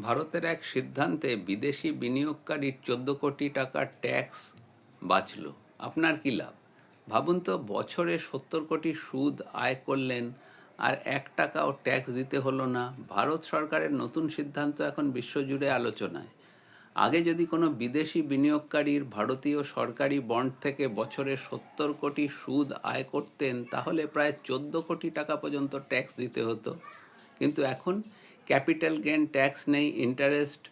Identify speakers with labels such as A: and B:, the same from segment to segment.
A: ভারতের এক সিদ্ধান্তে বিদেশি বিনিয়োগকারীর 14 কোটি টাকার ট্যাক্স বাঁচল। আপনার কি লাভ? ভাবুন তো, বছরে 70 কোটি সুদ আয় করলেন আর 1 টাকাও ট্যাক্স দিতে হলো না। ভারত সরকারের নতুন সিদ্ধান্ত এখন বিশ্বজুড়ে আলোচনায়। আগে যদি কোনো বিদেশি বিনিয়োগকারীর ভারতীয় সরকারি বন্ড থেকে বছরে 70 কোটি সুদ আয় করতেন, তাহলে প্রায় 14 কোটি টাকা পর্যন্ত ট্যাক্স দিতে হতো। কিন্তু এখন ক্যাপিটাল গেইন ট্যাক্স নেই, ইন্টারেস্ট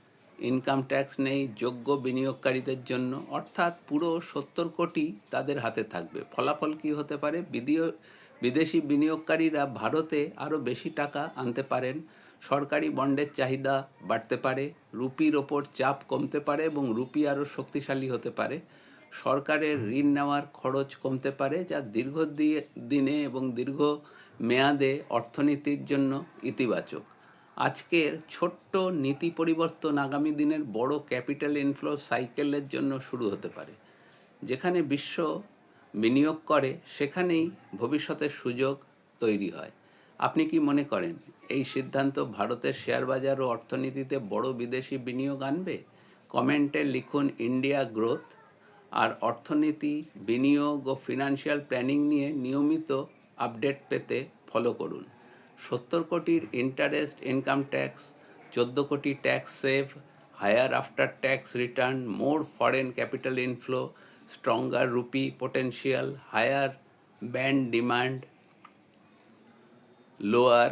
A: ইনকাম ট্যাক্স নেই যোগ্য বিনিয়োগকারীদের জন্য, অর্থাৎ পুরো 70 কোটি তাদের হাতে থাকবে। ফলাফল কি হতে পারে? বিদেশি বিনিয়োগকারীরা ভারতে আরও বেশি টাকা আনতে পারেন, সরকারি বন্ডের চাহিদা বাড়তে পারে, রুপির ওপর চাপ কমতে পারে এবং রুপি আরও শক্তিশালী হতে পারে। সরকারের ঋণ নেওয়ার খরচ কমতে পারে, যা দিনে এবং দীর্ঘ মেয়াদে অর্থনীতির জন্য ইতিবাচক। আজকের ছোট্ট নীতি পরিবর্তন আগামী দিনের বড় ক্যাপিটাল ইনফ্লো সাইকেলের জন্য শুরু হতে পারে। যেখানে বিশ্ব বিনিয়োগ করে, সেখানেই ভবিষ্যতের সুযোগ তৈরি হয়। আপনি কি মনে করেন এই সিদ্ধান্ত ভারতের শেয়ার বাজার ও অর্থনীতিতে বড় বিদেশি বিনিয়োগ আনবে? কমেন্টে লিখুন ইন্ডিয়া গ্রোথ। আর অর্থনীতি, বিনিয়োগ ও ফিনান্সিয়াল প্ল্যানিং নিয়ে নিয়মিত আপডেট পেতে ফলো করুন। 70 কোটির ইন্টারেস্ট ইনকাম ট্যাক্স, 14 কোটি tax save, higher after tax return, more foreign capital inflow, stronger rupee potential, higher bond demand, lower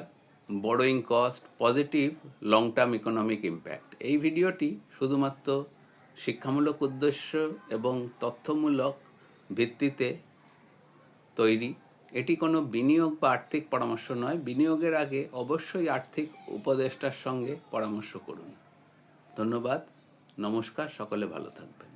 A: borrowing cost, positive long term economic impact. এই ভিডিওটি শুধুমাত্র শিক্ষামূলক উদ্দেশ্য এবং তথ্যমূলক ভিত্তিতে তৈরি। এটি কোনো বিনিয়োগ বা আর্থিক পরামর্শ নয়। বিনিয়োগের আগে অবশ্যই আর্থিক উপদেষ্টার সঙ্গে পরামর্শ করুন। ধন্যবাদ। নমস্কার। সকলে ভালো থাকবেন।